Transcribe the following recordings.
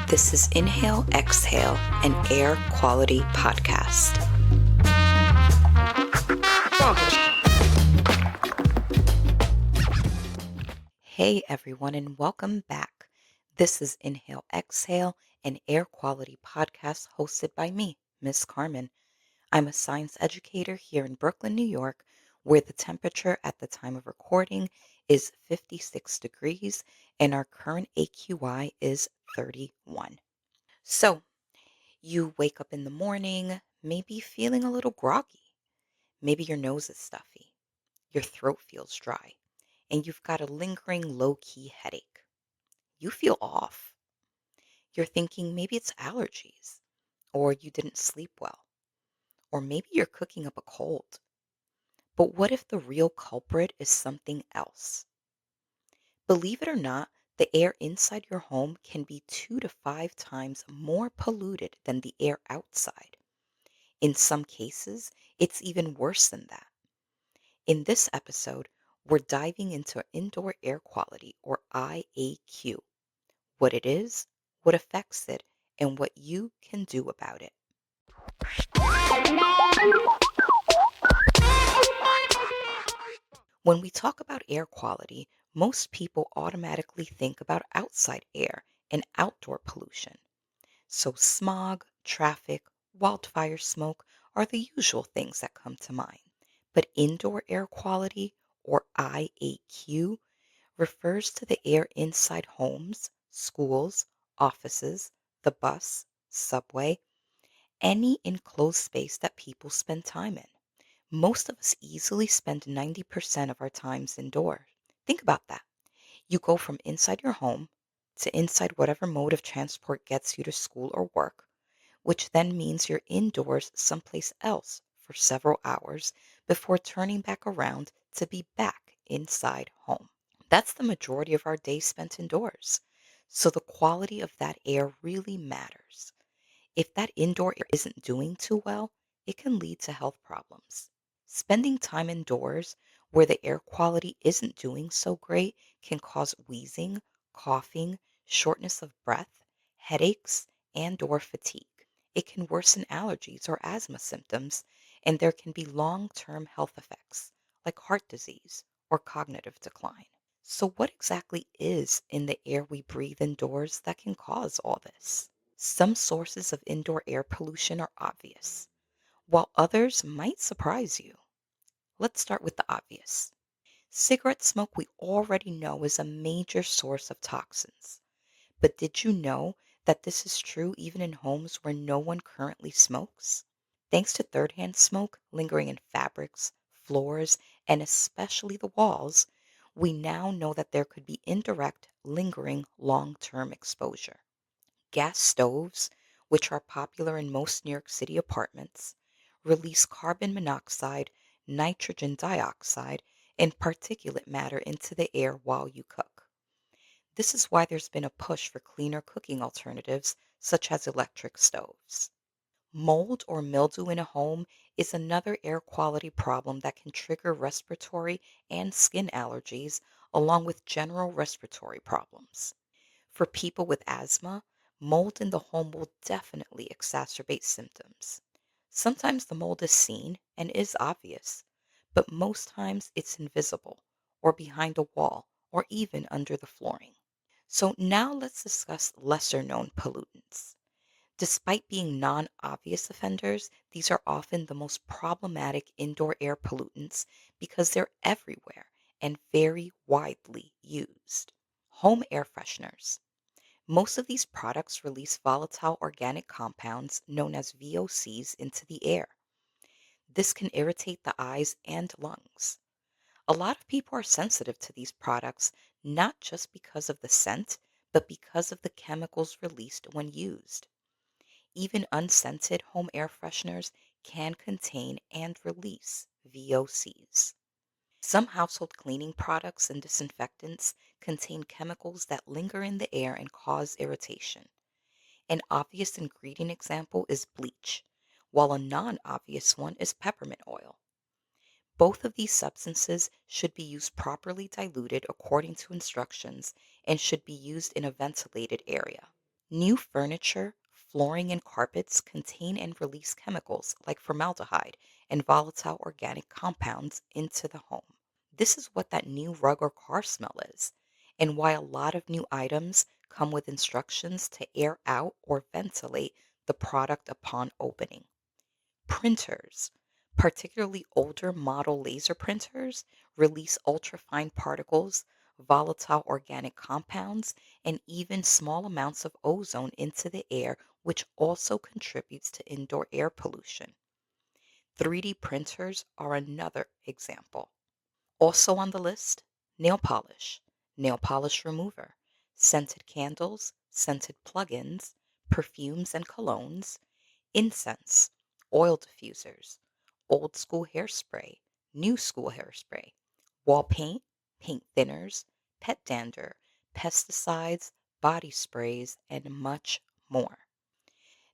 This is Inhale, Exhale, an air quality podcast. Hey everyone, and welcome back. This is Inhale, Exhale, an air quality podcast hosted by me, Miss Carmen. I'm a science educator here in Brooklyn, New York, where the temperature at the time of recording is 56 degrees and our current AQI is 31. So, you wake up in the morning, maybe feeling a little groggy. Maybe your nose is stuffy, your throat feels dry, and you've got a lingering low key headache. You feel off. You're thinking maybe it's allergies, or you didn't sleep well, or maybe you're cooking up a cold. But what if the real culprit is something else? Believe it or not, the air inside your home can be 2 to 5 times more polluted than the air outside. In some cases, it's even worse than that. In this episode, we're diving into indoor air quality, or IAQ, what it is, what affects it, and what you can do about it. When we talk about air quality, most people automatically think about outside air and outdoor pollution. So, smog, traffic, wildfire smoke are the usual things that come to mind. But indoor air quality, or IAQ, refers to the air inside homes, schools, offices, the bus, subway, any enclosed space that people spend time in. Most of us easily spend 90% of our times indoors. Think about that. You go from inside your home to inside whatever mode of transport gets you to school or work, which then means you're indoors someplace else for several hours before turning back around to be back inside home. That's the majority of our day spent indoors. So the quality of that air really matters. If that indoor air isn't doing too well, it can lead to health problems. Spending time indoors where the air quality isn't doing so great can cause wheezing, coughing, shortness of breath, headaches, and/or fatigue. It can worsen allergies or asthma symptoms, and there can be long-term health effects like heart disease or cognitive decline. So, what exactly is in the air we breathe indoors that can cause all this? Some sources of indoor air pollution are obvious, while others might surprise you. Let's start with the obvious. Cigarette smoke we already know is a major source of toxins. But did you know that this is true even in homes where no one currently smokes? Thanks to third-hand smoke lingering in fabrics, floors, and especially the walls, we now know that there could be indirect, lingering, long-term exposure. Gas stoves, which are popular in most New York City apartments, release carbon monoxide, nitrogen dioxide, and particulate matter into the air while you cook. This is why there's been a push for cleaner cooking alternatives such as electric stoves. Mold or mildew in a home is another air quality problem that can trigger respiratory and skin allergies, along with general respiratory problems. For people with asthma, mold in the home will definitely exacerbate symptoms. Sometimes the mold is seen and is obvious, but most times it's invisible or behind a wall or even under the flooring. So now let's discuss lesser known pollutants. Despite being non obvious offenders, these are often the most problematic indoor air pollutants because they're everywhere and very widely used. Home air fresheners. Most of these products release volatile organic compounds known as VOCs into the air. This can irritate the eyes and lungs. A lot of people are sensitive to these products not just because of the scent, but because of the chemicals released when used. Even unscented home air fresheners can contain and release VOCs. Some household cleaning products and disinfectants contain chemicals that linger in the air and cause irritation. An obvious ingredient example is bleach, while a non obvious one is peppermint oil. Both of these substances should be used properly diluted according to instructions and should be used in a ventilated area. New furniture, flooring, and carpets contain and release chemicals like formaldehyde and volatile organic compounds into the home. This is what that new rug or car smell is, and why a lot of new items come with instructions to air out or ventilate the product upon opening. Printers, particularly older model laser printers, release ultrafine particles, volatile organic compounds, and even small amounts of ozone into the air, which also contributes to indoor air pollution. 3D printers are another example. Also on the list, nail polish remover, scented candles, scented plugins, perfumes and colognes, incense, oil diffusers, old school hairspray, new school hairspray, wall paint, paint thinners, pet dander, pesticides, body sprays, and much more.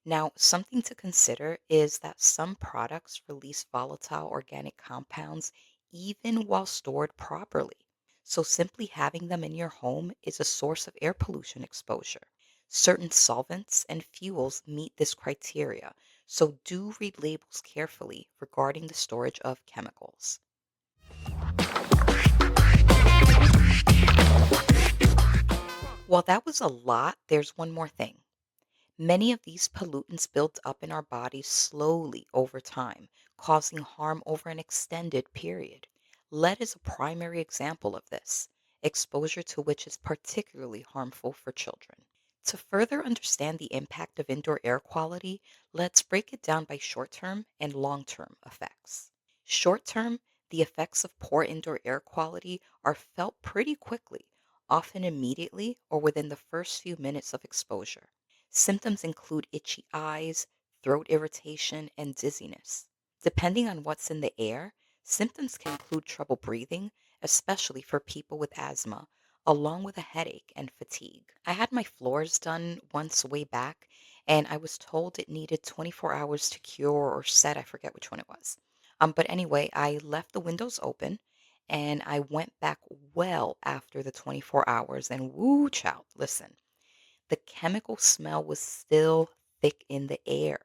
Now, something to consider is that some products release volatile organic compounds even while stored properly. So, simply having them in your home is a source of air pollution exposure. Certain solvents and fuels meet this criteria, so do read labels carefully regarding the storage of chemicals. While that was a lot, there's one more thing. Many of these pollutants build up in our bodies slowly over time, causing harm over an extended period. Lead is a primary example of this, exposure to which is particularly harmful for children. To further understand the impact of indoor air quality, let's break it down by short term and long term effects. Short term, the effects of poor indoor air quality are felt pretty quickly, often immediately or within the first few minutes of exposure. Symptoms include itchy eyes, throat irritation, and dizziness. Depending on what's in the air, symptoms can include trouble breathing, especially for people with asthma, along with a headache and fatigue. I had my floors done once way back, and I was told it needed 24 hours to cure or set. I forget which one it was. But anyway, I left the windows open and I went back well after the 24 hours. And woo, child, listen, the chemical smell was still thick in the air.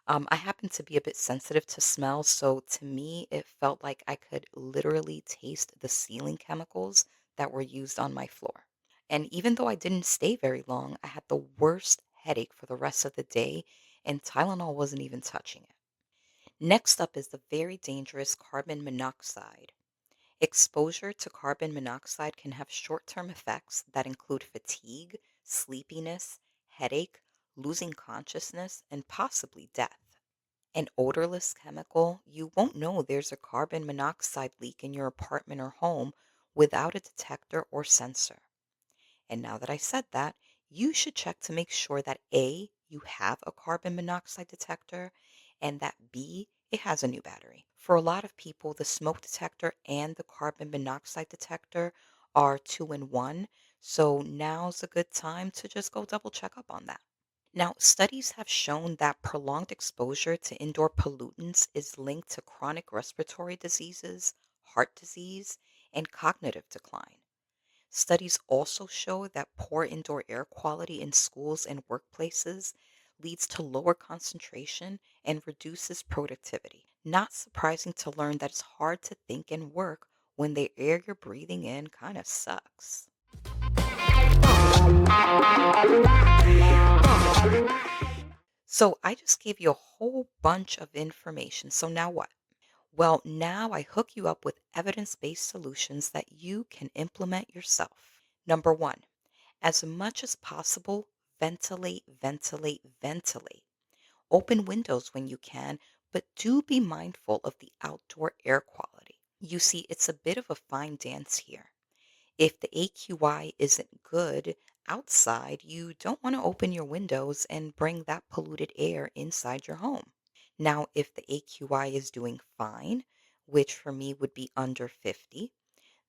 I happen to be a bit sensitive to smell, so to me, it felt like I could literally taste the ceiling chemicals that were used on my floor. And even though I didn't stay very long, I had the worst headache for the rest of the day, and Tylenol wasn't even touching it. Next up is the very dangerous carbon monoxide. Exposure to carbon monoxide can have short term effects that include fatigue, sleepiness, headache, losing consciousness, and possibly death. An odorless chemical, you won't know there's a carbon monoxide leak in your apartment or home without a detector or sensor. And now that I said that, you should check to make sure that A, you have a carbon monoxide detector, and that B, it has a new battery. For a lot of people, the smoke detector and the carbon monoxide detector are two in one. So now's a good time to just go double check up on that. Now, studies have shown that prolonged exposure to indoor pollutants is linked to chronic respiratory diseases, heart disease, and cognitive decline. Studies also show that poor indoor air quality in schools and workplaces leads to lower concentration and reduces productivity. Not surprising to learn that it's hard to think and work when the air you're breathing in kind of sucks. So, I just gave you a whole bunch of information. So, now what? Well, now I hook you up with evidence based solutions that you can implement yourself. Number one, as much as possible, ventilate, ventilate, ventilate. Open windows when you can, but do be mindful of the outdoor air quality. You see, it's a bit of a fine dance here. If the AQI isn't good outside, you don't want to open your windows and bring that polluted air inside your home. Now, if the AQI is doing fine, which for me would be under 50,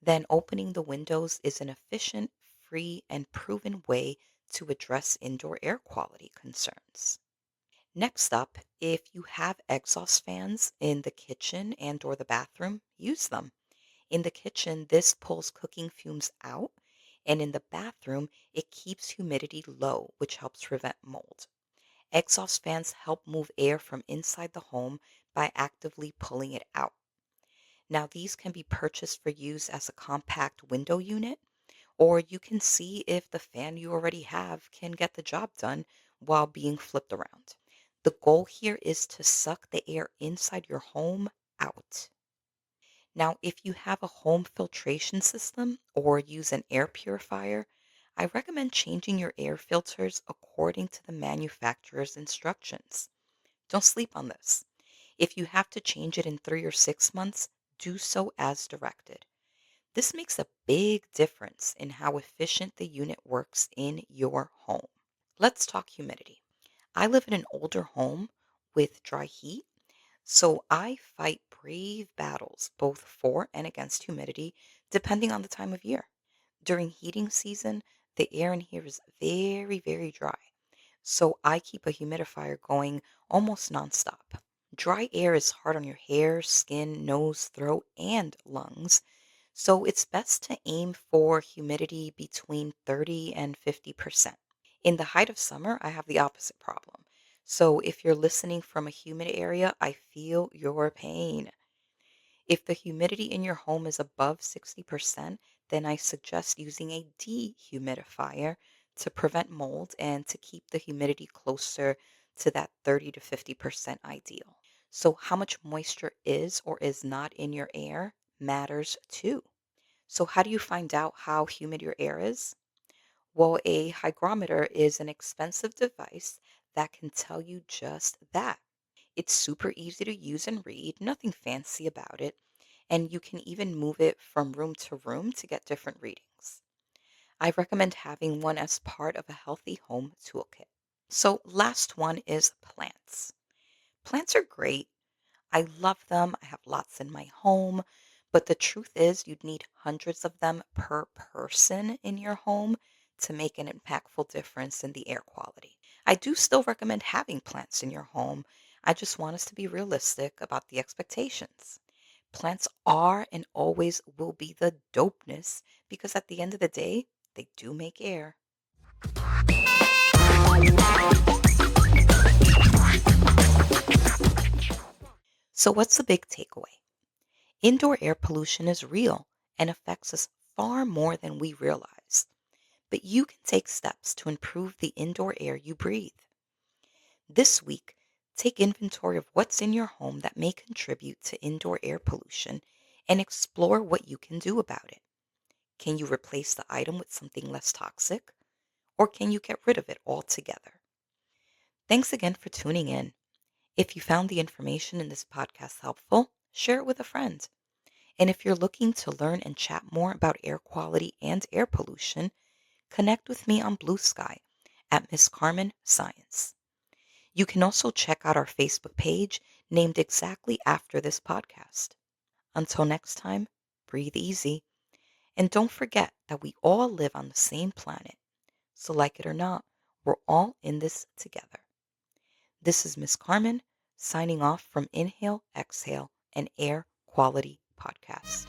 then opening the windows is an efficient, free, and proven way to address indoor air quality concerns. Next up, if you have exhaust fans in the kitchen and or the bathroom, use them. In the kitchen, this pulls cooking fumes out, and in the bathroom, it keeps humidity low, which helps prevent mold. Exhaust fans help move air from inside the home by actively pulling it out. Now, these can be purchased for use as a compact window unit, or you can see if the fan you already have can get the job done while being flipped around. The goal here is to suck the air inside your home out. Now, if you have a home filtration system or use an air purifier, I recommend changing your air filters according to the manufacturer's instructions. Don't sleep on this. If you have to change it in 3 or 6 months, do so as directed. This makes a big difference in how efficient the unit works in your home. Let's talk humidity. I live in an older home with dry heat, so I fight brave battles both for and against humidity depending on the time of year. During heating season, the air in here is very, very dry, so I keep a humidifier going almost nonstop. Dry air is hard on your hair, skin, nose, throat, and lungs, so it's best to aim for humidity between 30 and 50%. In the height of summer, I have the opposite problem. So if you're listening from a humid area, I feel your pain. If the humidity in your home is above 60%, then I suggest using a dehumidifier to prevent mold and to keep the humidity closer to that 30 to 50% ideal. So, how much moisture is or is not in your air matters too. So, how do you find out how humid your air is? Well, a hygrometer is an expensive device that can tell you just that. It's super easy to use and read, nothing fancy about it, and you can even move it from room to room to get different readings. I recommend having one as part of a healthy home toolkit. So, last one is plants. Plants are great. I love them. I have lots in my home. But the truth is, you'd need hundreds of them per person in your home to make an impactful difference in the air quality. I do still recommend having plants in your home. I just want us to be realistic about the expectations. Plants are and always will be the dopeness because at the end of the day, they do make air. So, what's the big takeaway? Indoor air pollution is real and affects us far more than we realize. But you can take steps to improve the indoor air you breathe. This week, take inventory of what's in your home that may contribute to indoor air pollution and explore what you can do about it. Can you replace the item with something less toxic? Or can you get rid of it altogether? Thanks again for tuning in. If you found the information in this podcast helpful, share it with a friend. And if you're looking to learn and chat more about air quality and air pollution, connect with me on Blue Sky at Miss Carmen Science. You can also check out our Facebook page named exactly after this podcast. Until next time, breathe easy. And don't forget that we all live on the same planet. So, like it or not, we're all in this together. This is Miss Carmen signing off from Inhale, Exhale, an Air Quality Podcast.